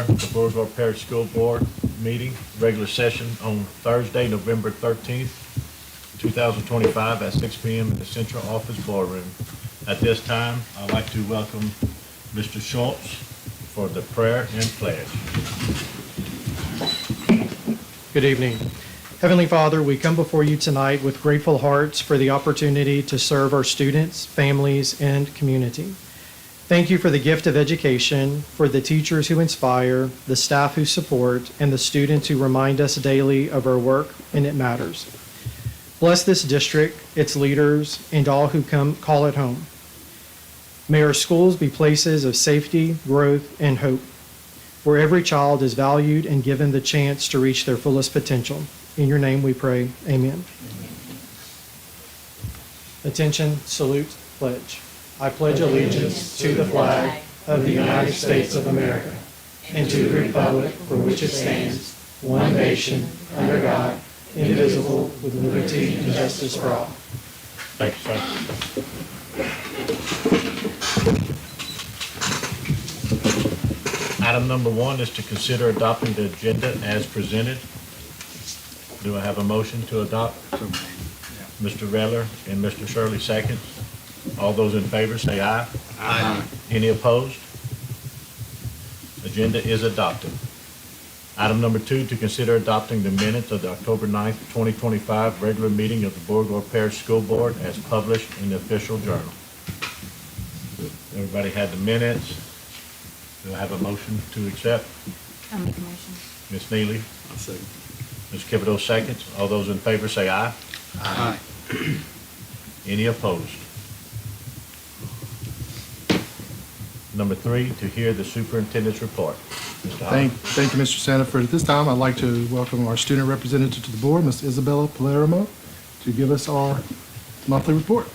The Beauregard Parish School Board meeting, regular session on Thursday, November 13th, 2025 at 6 p.m. in the Central Office Boardroom. At this time, I'd like to welcome Mr. Schultz for the prayer and pledge. Good evening. Heavenly Father, we come before you tonight with grateful hearts for the opportunity to serve our students, families, and community. Thank you for the gift of education, for the teachers who inspire, the staff who support, and the students who remind us daily of our work and it matters. Bless this district, its leaders, and all who call it home. May our schools be places of safety, growth, and hope, where every child is valued and given the chance to reach their fullest potential. In your name we pray, amen. Attention, salute, pledge. I pledge allegiance to the flag of the United States of America and to the republic for which it stands, one nation, under God, indivisible, with liberty and justice for all. Thank you, sir. Item number 1 is to consider adopting the agenda as presented. Do I have a motion to adopt? Mr. Redler and Mr. Shirley seconds. All those in favor say aye. Aye. Any opposed? Agenda is adopted. Item number 2, to consider adopting the minutes of the October 9th, 2025 regular meeting of the Beauregard Parish School Board as published in the official journal. Everybody had the minutes. Do I have a motion to accept? I'll make a motion. Ms. Neely? I'll second. Ms. Thibodeau seconds. All those in favor say aye. Aye. Any opposed? Number 3, to hear the superintendent's report. Mr. Holland. Thank you, Mr. Sanford. At this time, I'd like to welcome our student representative to the board, Ms. Isabella Palermo, to give us our monthly report.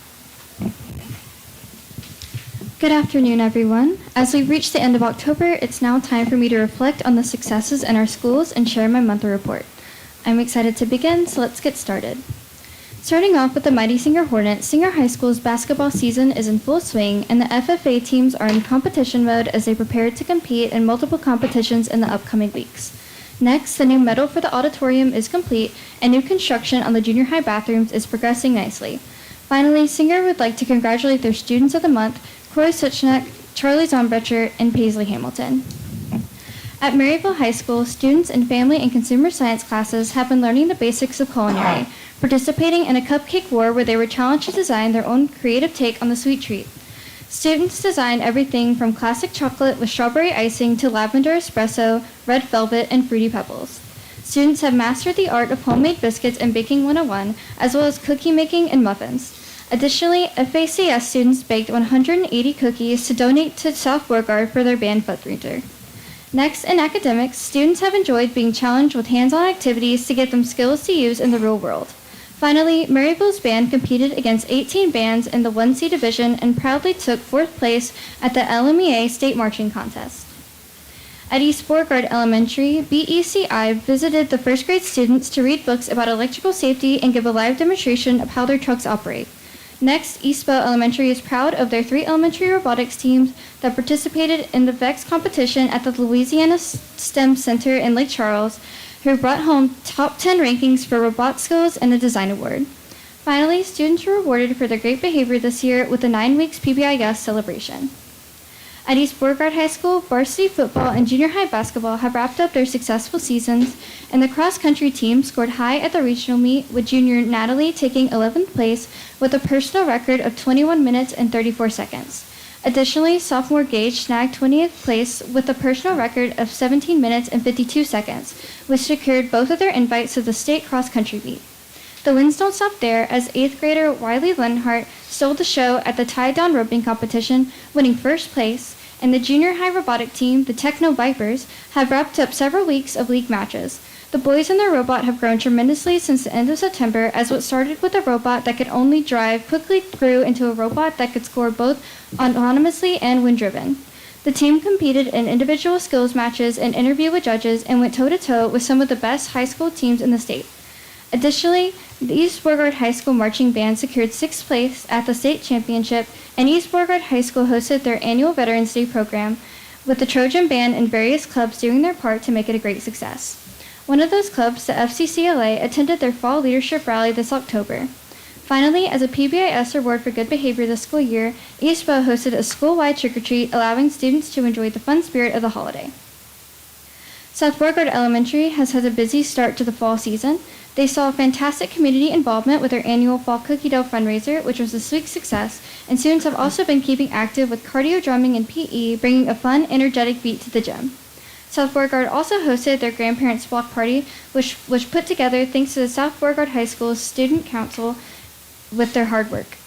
Good afternoon, everyone. As we reach the end of October, it's now time for me to reflect on the successes in our schools and share my monthly report. I'm excited to begin, so let's get started. Starting off with the mighty Singer Hornets, Singer High School's basketball season is in full swing, and the FFA teams are in competition mode as they prepare to compete in multiple competitions in the upcoming weeks. Next, the new medal for the auditorium is complete, and new construction on the junior high bathrooms is progressing nicely. Finally, Singer would like to congratulate their Students of the Month, Corey Suchnek, Charlie Zombrecher, and Paisley Hamilton. At Maryville High School, students in family and consumer science classes have been learning the basics of culinary, participating in a cupcake war where they were challenged to design their own creative take on the sweet treat. Students designed everything from classic chocolate with strawberry icing to lavender espresso, red velvet, and fruity pebbles. Students have mastered the art of homemade biscuits and baking 101, as well as cookie making and muffins. Additionally, FACS students baked 180 cookies to donate to South Beauregard for their band fundraiser. Next, in academics, students have enjoyed being challenged with hands-on activities to get them skills to use in the real world. Finally, Maryville's band competed against 18 bands in the 1C division and proudly took 4th place at the LMEA State Marching Contest. At East Beauregard Elementary, BECI visited the first grade students to read books about electrical safety and give a live demonstration of how their trucks operate. Next, Eastbow Elementary is proud of their 3 elementary robotics teams that participated in the VEX competition at the Louisiana STEM Center in Lake Charles, who brought home top 10 rankings for robot skills and a design award. Finally, students were rewarded for their great behavior this year with the 9 weeks PBIS celebration. At East Beauregard High School, varsity football and junior high basketball have wrapped up their successful seasons, and the cross-country team scored high at the regional meet, with junior Natalie taking 11th place with a personal record of 21 minutes and 34 seconds. Additionally, sophomore Gage snagged 20th place with a personal record of 17 minutes and 52 seconds, which secured both of their invites to the state cross-country meet. The wins don't stop there, as 8th grader Wiley Lenhart stole the show at the tie-down roping competition, winning first place, and the junior high robotic team, the Techno Vipers, have wrapped up several weeks of league matches. The boys and their robot have grown tremendously since the end of September, as what started with a robot that could only drive quickly grew into a robot that could score both autonomously and when driven. The team competed in individual skills matches and interviewed with judges and went toe-to-toe with some of the best high school teams in the state. Additionally, the East Beauregard High School Marching Band secured 6th place at the state championship, and East Beauregard High School hosted their annual Veterans Day program, with the Trojan Band and various clubs doing their part to make it a great success. One of those clubs, the FCCLA, attended their fall leadership rally this October. Finally, as a PBIS award for good behavior this school year, Eastbow hosted a school-wide trick-or-treat, allowing students to enjoy the fun spirit of the holiday. South Beauregard Elementary has had a busy start to the fall season. They saw fantastic community involvement with their annual Fall Cookie Dough fundraiser, which was a sweet success, and students have also been keeping active with cardio drumming and PE, bringing a fun, energetic beat to the gym. South Beauregard also hosted their grandparents' block party, which was put together thanks to the South Beauregard High School's student council with their hard work.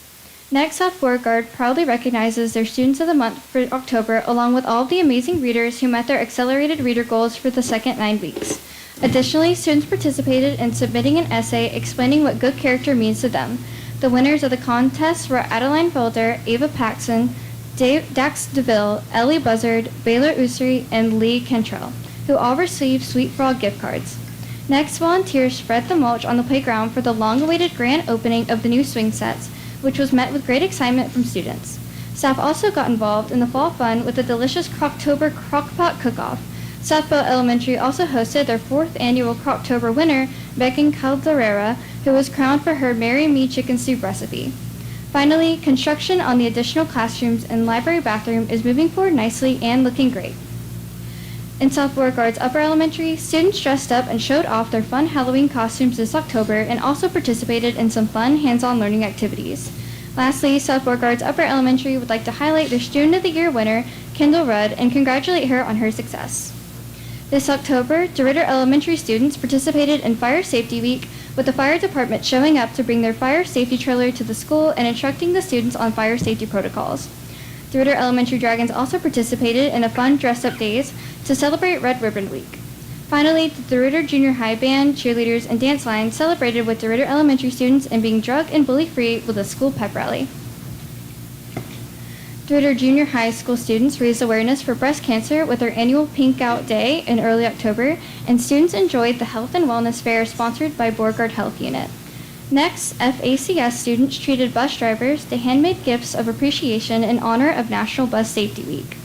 Next, South Beauregard proudly recognizes their Students of the Month for October, along with all of the amazing readers who met their accelerated reader goals for the second 9 weeks. Additionally, students participated in submitting an essay explaining what good character means to them. The winners of the contest were Adeline Felder, Ava Paxson, Dax DeVille, Ellie Buzzard, Baylor Usri, and Lee Cantrell, who all received Sweet Frog gift cards. Next, volunteers spread the mulch on the playground for the long-awaited grand opening of the new swing sets, which was met with great excitement from students. Staff also got involved in the fall fun with the delicious Croctober Crockpot Cook-Off. Southbow Elementary also hosted their 4th annual Croctober winner, Megan Calderera, who was crowned for her Marry Me Chicken Soup recipe. Finally, construction on the additional classrooms and library bathroom is moving forward nicely and looking great. In South Beauregard's Upper Elementary, students dressed up and showed off their fun Halloween costumes this October and also participated in some fun hands-on learning activities. Lastly, South Beauregard's Upper Elementary would like to highlight their Student of the Year winner, Kendall Rudd, and congratulate her on her success. This October, DeRidder Elementary students participated in Fire Safety Week, with the fire department showing up to bring their fire safety trailer to the school and instructing the students on fire safety protocols. DeRidder Elementary Dragons also participated in a fun dress-up days to celebrate Red Ribbon Week. Finally, the DeRidder Junior High Band, cheerleaders, and dance line celebrated with DeRidder Elementary students and being drug and bully-free with a school pep rally. DeRidder Junior High School students raised awareness for breast cancer with their annual Pink Out Day in early October, and students enjoyed the health and wellness fair sponsored by Beauregard Health Unit. Next, FACS students treated bus drivers to handmade gifts of appreciation in honor of National Bus Safety Week.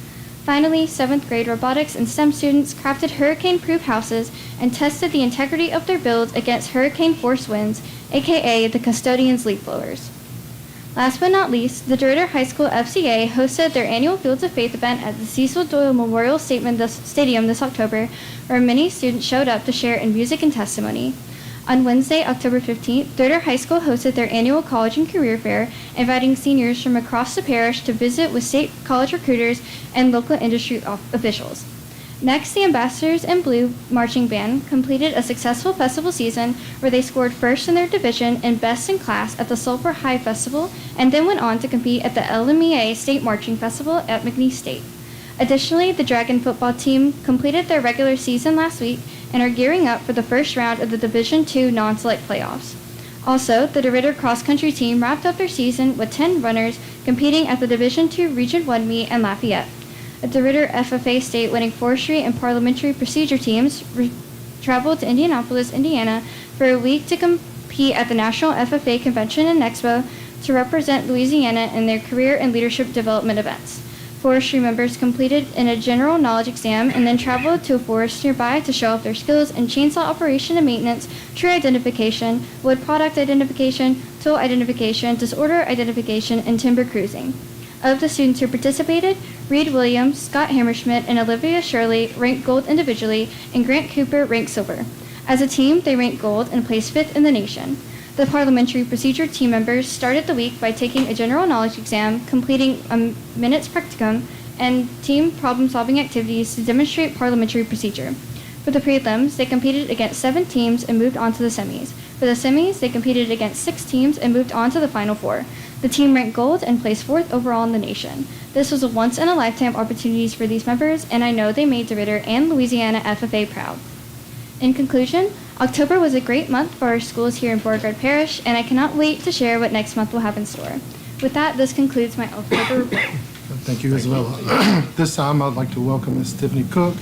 Finally, 7th grade robotics and STEM students crafted hurricane-proof houses and tested the integrity of their builds against hurricane force winds, aka the custodian's leaf blowers. Last but not least, the DeRidder High School FCA hosted their annual Fields of Faith event at the Cecil Doyle Memorial Stadium this October, where many students showed up to share in music and testimony. On Wednesday, October 15th, DeRidder High School hosted their annual college and career fair, inviting seniors from across the parish to visit with state college recruiters and local industry officials. Next, the Ambassadors in Blue Marching Band completed a successful festival season where they scored first in their division and best in class at the Sulphur High Festival, and then went on to compete at the LMEA State Marching Festival at McNeese State. Additionally, the Dragon football team completed their regular season last week and are gearing up for the first round of the Division II non-select playoffs. Also, the DeRidder cross-country team wrapped up their season with 10 runners competing at the Division II Region 1 meet in Lafayette. The DeRidder FFA State winning forestry and parliamentary procedure teams traveled to Indianapolis, Indiana for a week to compete at the National FFA Convention and Expo to represent Louisiana in their career and leadership development events. Forestry members completed in a general knowledge exam and then traveled to a forest nearby to show off their skills in chainsaw operation and maintenance, tree identification, wood product identification, tool identification, disorder identification, and timber cruising. Of the students who participated, Reed Williams, Scott Hammerschmidt, and Olivia Shirley ranked gold individually, and Grant Cooper ranked silver. As a team, they ranked gold and placed 5th in the nation. The parliamentary procedure team members started the week by taking a general knowledge exam, completing a minutes practicum, and team problem-solving activities to demonstrate parliamentary procedure. For the prelims, they competed against 7 teams and moved on to the semis. For the semis, they competed against 6 teams and moved on to the final 4. The team ranked gold and placed 4th overall in the nation. This was a once-in-a-lifetime opportunity for these members, and I know they made DeRidder and Louisiana FFA proud. In conclusion, October was a great month for our schools here in Beauregard Parish, and I cannot wait to share what next month will have in store. With that, this concludes my October report. Thank you, Isabella. This time, I'd like to welcome Ms. Tiffany Cook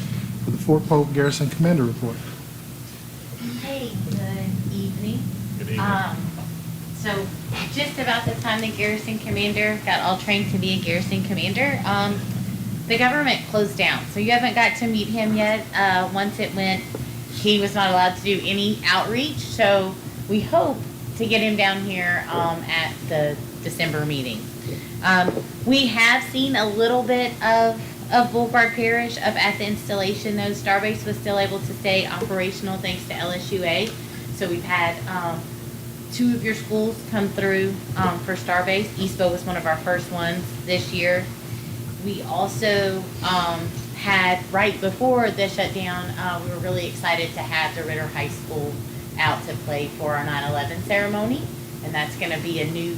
for the Fort Polk Garrison Commander Report. Hey, good evening. Good evening. So just about the time the Garrison Commander got all trained to be a Garrison Commander, the government closed down, so you haven't got to meet him yet. Once it went, he was not allowed to do any outreach, so we hope to get him down here at the December meeting. We have seen a little bit of Boulevard Parish at the installation, though. Starbase was still able to stay operational thanks to LSUA. So we've had 2 of your schools come through for Starbase. Eastbo was one of our first ones this year. We also had, right before the shutdown, we were really excited to have the Ritter High School out to play for our 9/11 ceremony. And that's going to be a new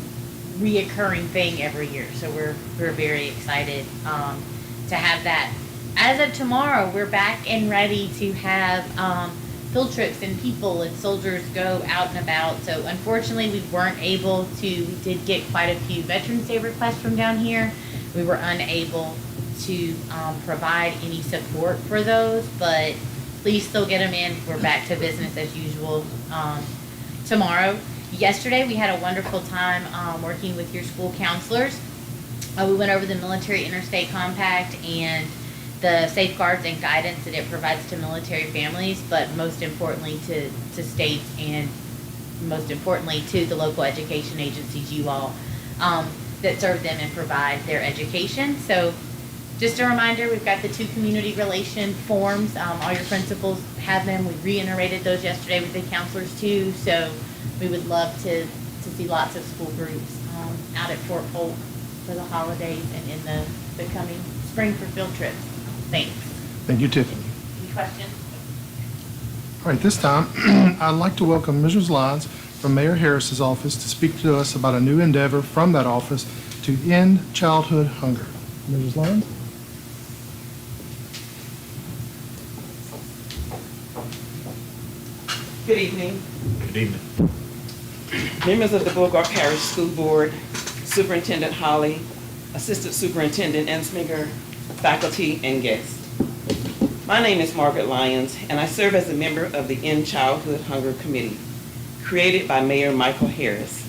reoccurring thing every year. So we're very excited to have that. As of tomorrow, we're back and ready to have field trips and people and soldiers go out and about. So unfortunately, we weren't able to, we did get quite a few Veterans Day requests from down here. We were unable to provide any support for those, but please still get them in. We're back to business as usual tomorrow. Yesterday, we had a wonderful time working with your school counselors. We went over the Military Interstate Compact and the safeguards and guidance that it provides to military families, but most importantly to states and most importantly to the local education agencies, you all, that serve them and provide their education. So just a reminder, we've got the 2 community relation forms. All your principals have them. We reiterated those yesterday with the counselors too. So we would love to see lots of school groups out at Fort Polk for the holidays and in the coming spring for field trips. Thanks. Thank you, Tiffany. Any questions? All right, this time, I'd like to welcome Mrs. Lyons from Mayor Harris's office to speak to us about a new endeavor from that office to end childhood hunger. Mrs. Lyons? Good evening. Good evening. Members of the Beauregard Parish School Board, Superintendent Holly, Assistant Superintendent Ensminger, faculty, and guests. My name is Margaret Lyons, and I serve as a member of the End Childhood Hunger Committee, created by Mayor Michael Harris,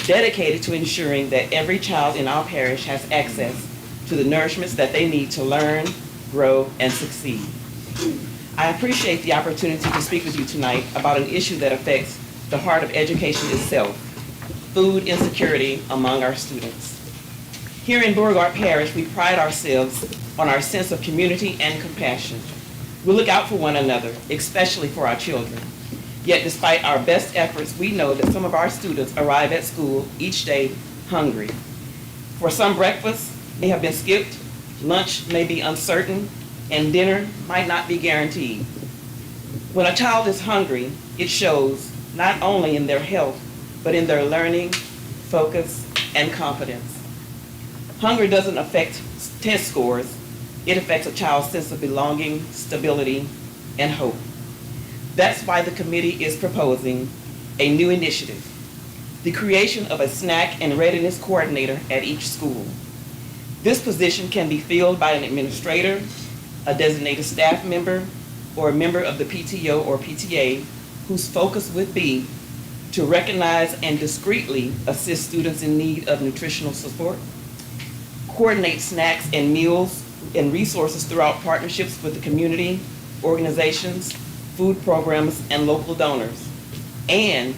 dedicated to ensuring that every child in our parish has access to the nourishments that they need to learn, grow, and succeed. I appreciate the opportunity to speak with you tonight about an issue that affects the heart of education itself, food insecurity among our students. Here in Beauregard Parish, we pride ourselves on our sense of community and compassion. We look out for one another, especially for our children. Yet despite our best efforts, we know that some of our students arrive at school each day hungry. For some, breakfast may have been skipped, lunch may be uncertain, and dinner might not be guaranteed. When a child is hungry, it shows not only in their health, but in their learning, focus, and confidence. Hunger doesn't affect test scores, it affects a child's sense of belonging, stability, and hope. That's why the committee is proposing a new initiative, the creation of a snack and readiness coordinator at each school. This position can be filled by an administrator, a designated staff member, or a member of the PTO or PTA whose focus would be to recognize and discreetly assist students in need of nutritional support, coordinate snacks and meals and resources throughout partnerships with the community, organizations, food programs, and local donors, and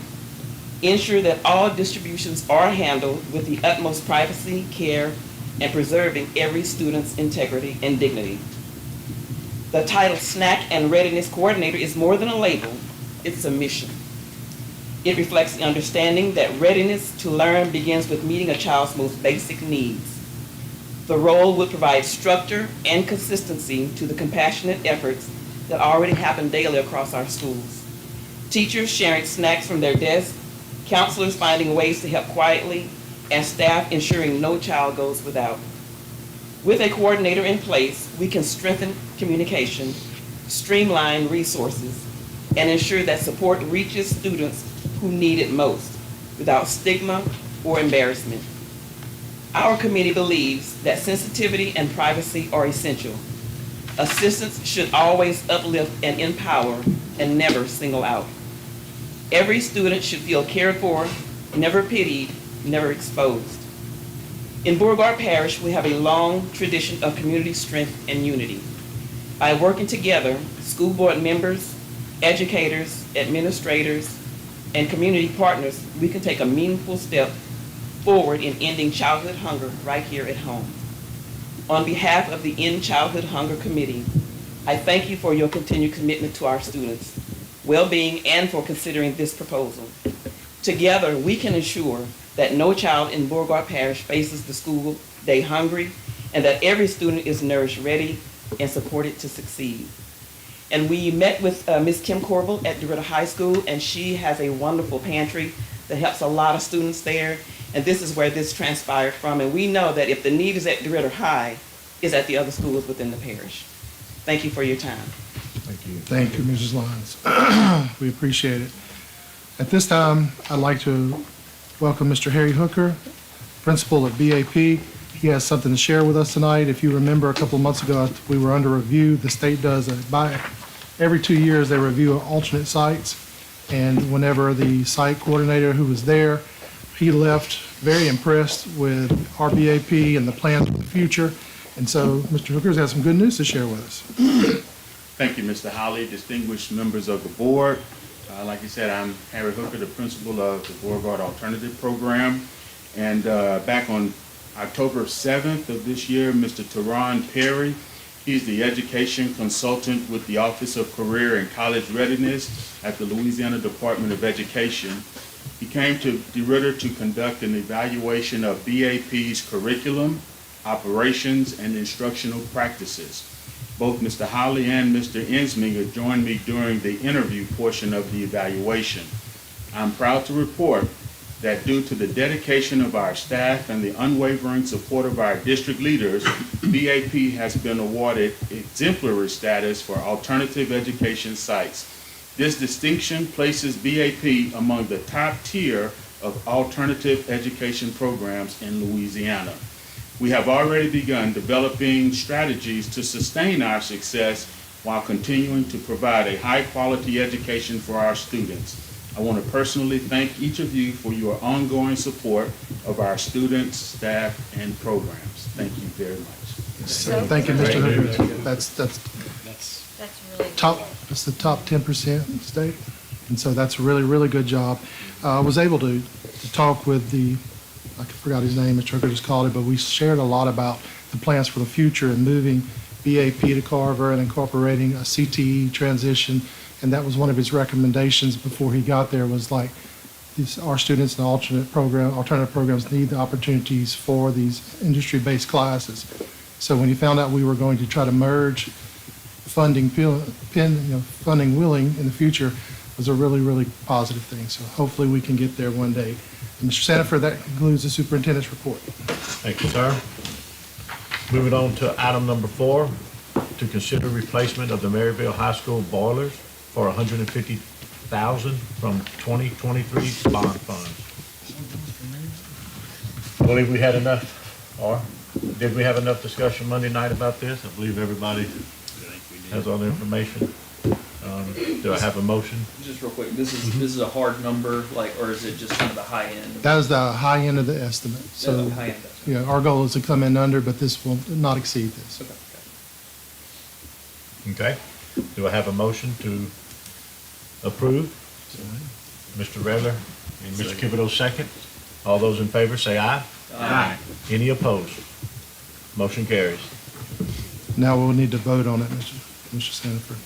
ensure that all distributions are handled with the utmost privacy, care, and preserving every student's integrity and dignity. The title Snack and Readiness Coordinator is more than a label, it's a mission. It reflects the understanding that readiness to learn begins with meeting a child's most basic needs. The role would provide structure and consistency to the compassionate efforts that already happen daily across our schools. Teachers sharing snacks from their desks, counselors finding ways to help quietly, and staff ensuring no child goes without. With a coordinator in place, we can strengthen communication, streamline resources, and ensure that support reaches students who need it most without stigma or embarrassment. Our committee believes that sensitivity and privacy are essential. Assistance should always uplift and empower and never single out. Every student should feel cared for, never pitied, never exposed. In Beauregard Parish, we have a long tradition of community strength and unity. By working together, school board members, educators, administrators, and community partners, we can take a meaningful step forward in ending childhood hunger right here at home. On behalf of the End Childhood Hunger Committee, I thank you for your continued commitment to our students' well-being and for considering this proposal. Together, we can ensure that no child in Beauregard Parish faces the school day hungry and that every student is nourished, ready, and supported to succeed. And we met with Ms. Kim Corbel at DeRidder High School, and she has a wonderful pantry that helps a lot of students there. And this is where this transpired from. And we know that if the need is at DeRidder High, is at the other schools within the parish. Thank you for your time. Thank you. Thank you, Mrs. Lyons. We appreciate it. At this time, I'd like to welcome Mr. Harry Hooker, principal at BAP. He has something to share with us tonight. If you remember, a couple of months ago, we were under review. The state does every 2 years, they review alternate sites. And whenever the site coordinator who was there, he left very impressed with our BAP and the plans for the future. And so Mr. Hooker's got some good news to share with us. Thank you, Mr. Holly, distinguished members of the board. Like you said, I'm Harry Hooker, the principal of the Beauregard Alternative Program. And back on October 7th of this year, Mr. Teron Perry, he's the education consultant with the Office of Career and College Readiness at the Louisiana Department of Education. He came to DeRidder to conduct an evaluation of BAP's curriculum, operations, and instructional practices. Both Mr. Holly and Mr. Ensminger joined me during the interview portion of the evaluation. I'm proud to report that due to the dedication of our staff and the unwavering support of our district leaders, BAP has been awarded exemplary status for alternative education sites. This distinction places BAP among the top tier of alternative education programs in Louisiana. We have already begun developing strategies to sustain our success while continuing to provide a high-quality education for our students. I want to personally thank each of you for your ongoing support of our students, staff, and programs. Thank you very much. So thank you, Mr. Hooker. That's really top, it's the top 10% in the state. And so that's a really, really good job. I was able to talk with I forgot his name, Mr. Hooker just called it, but we shared a lot about the plans for the future and moving BAP to Carver and incorporating a CTE transition. And that was one of his recommendations before he got there was like, our students in alternative programs need the opportunities for these industry-based classes. So when he found out we were going to try to merge funding willing in the future was a really, really positive thing. So hopefully we can get there one day. And Mr. Sanford, that concludes the superintendent's report. Thank you, sir. Moving on to item number 4, to consider replacement of the Maryville High School boilers for $150,000 from 2023 bond funds. I believe we had enough, or did we have enough discussion Monday night about this? I believe everybody has all the information. Do I have a motion? Just real quick, this is a hard number, like, or is it just kind of the high end? That is the high end of the estimate. So, The high end. yeah, our goal is to come in under, but this will not exceed this. Okay. Okay. Do I have a motion to approve? Mr. Redler and Mr. Thibodeau second. All those in favor say aye. Aye. Any opposed? Motion carries. Now we'll need to vote on it, Mr. Sanford.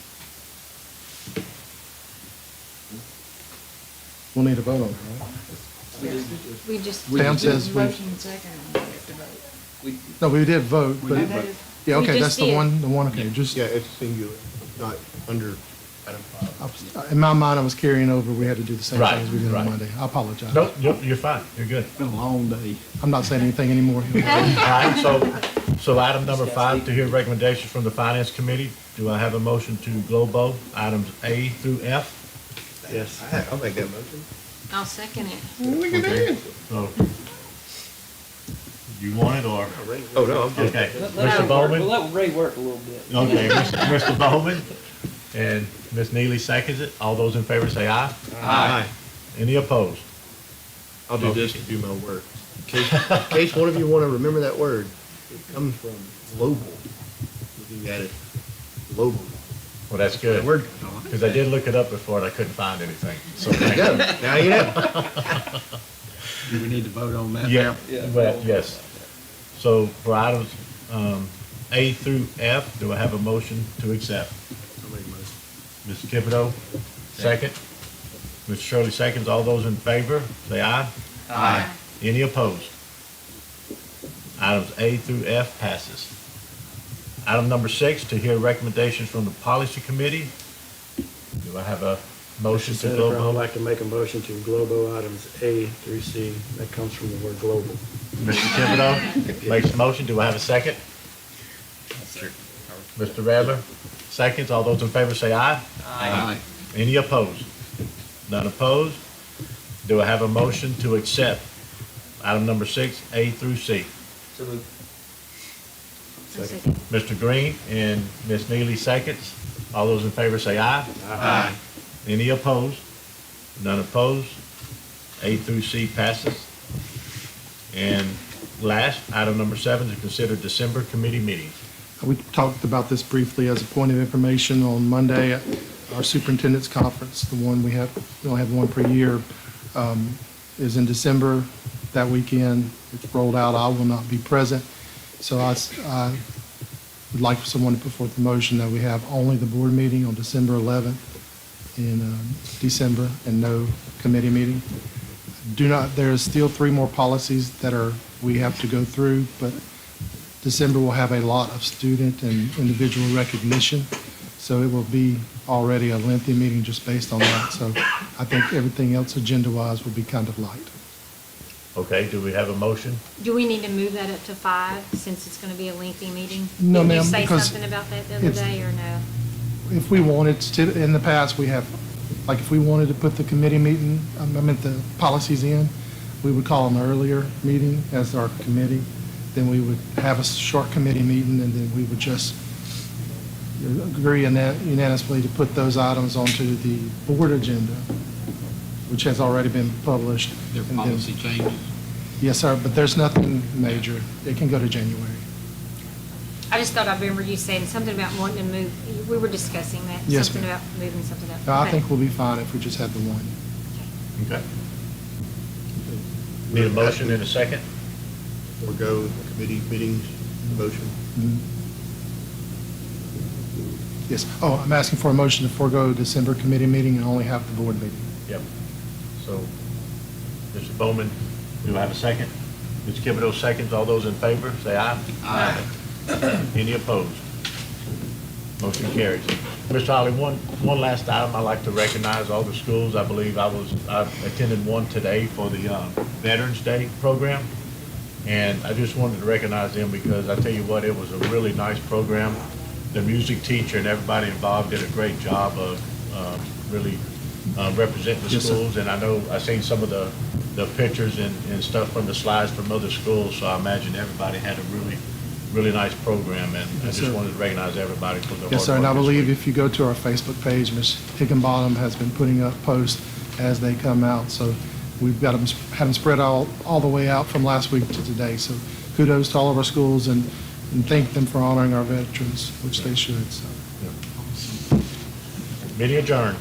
We'll need to vote on it, right? We just. Pam says we- Motion second, and we have to vote. No, we did vote, but, yeah, We okay, that's just the did. one, okay, just, Yeah, it's singular, not under item 5. in my mind, I was carrying over, we had to do the same Right, thing as we did on right. Monday. I apologize. Nope, you're fine. You're good. Been a long day. I'm not saying anything anymore. All right, so item number 5, to hear recommendations from the Finance Committee. Do I have a motion to globo items A through F? Yes. I'll make that motion. I'll second it. Okay. So, you want it or? Oh, no, I'm good. Okay. Let Mr. Bowman? Let Ray work a little bit. Okay, Mr. Bowman and Ms. Neely seconds it. All those in favor say aye. Aye. Any opposed? I'll do this to do my work. In case one of you want to remember that word, it comes from global. You added global. Well, that's That good, word. because I did look it up before and I couldn't find anything. So There you go. Now you know. Do we need to vote on that? Yeah, Yeah. well, yes. So for items A through F, do I have a motion to accept? Mr. Thibodeau, second. Mr. Shirley seconds. All those in favor, say aye. Aye. Any opposed? Items A through F passes. Item number 6, to hear recommendations from the policy committee. Do I have a motion to Senator, I'd global? like to make a motion to global items A through C. That comes from the word global. Mr. Thibodeau makes a motion. Do I have a second? Mr. Radler seconds. All those in favor say aye. Aye. Any opposed? None opposed? Do I have a motion to accept item number 6, A through C? So moved. Second. Mr. Green and Ms. Neely seconds. All those in favor say aye. Aye. Any opposed? None opposed? A through C passes. And last, item number 7, to consider December committee meetings. We talked about this briefly as a point of information on Monday, our superintendent's conference, the one we only have one per year, is in December. That weekend, it's rolled out. I will not be present. So I would like for someone to put forth the motion that we have only the board meeting on December 11th in December and no committee meeting. There's still 3 more policies that we have to go through, but December will have a lot of student and individual recognition, so it will be already a lengthy meeting just based on that. So I think everything else agenda-wise will be kind of light. Okay, do we have a motion? Do we need to move that up to 5 since it's gonna be a lengthy meeting? No, Didn't ma'am, you say because something about that the other it's- day, or no? If we wanted to, in the past, we have, like if we wanted to put the committee meeting, the policies in, we would call an earlier meeting as our committee. Then we would have a short committee meeting, and then we would just agree unanimously to put those items onto the board agenda, which has already been published. Their And then- policy changes. Yes, sir, but there's nothing major. It can go to January. I just thought I remember you saying something about wanting to move, we were discussing that. Yes, Something ma'am. about moving something up. I Okay. think we'll be fine if we just have the one. Okay. Need a motion in a second? Forego committee meetings, motion. Yes. Oh, I'm asking for a motion to forego December committee meeting and only have the board meeting. Yep. So, Mr. Bowman, do I have a second? Mr. Thibodeau seconds. All those in favor, say aye. Aye. Any opposed? Motion carries. Mr. Holly, one last item. I'd like to recognize all the schools. I believe I attended one today for the Veterans Day program. And I just wanted to recognize them because I tell you what, it was a really nice program. The music teacher and everybody involved did a great job of really representing the Yes, sir. schools. And I know, I've seen some of the pictures and stuff from the slides from other schools, so I imagine everybody had a really nice program. And I Yes, just sir. wanted to recognize everybody for their hard work. Yes, sir, and I this believe week. if you go to our Facebook page, Ms. Higginbottom has been putting up posts as they come out. So we've got them, had them spread all the way out from last week to today. So kudos to all of our schools and thank them for honoring our veterans, which they should, so. Meeting adjourned.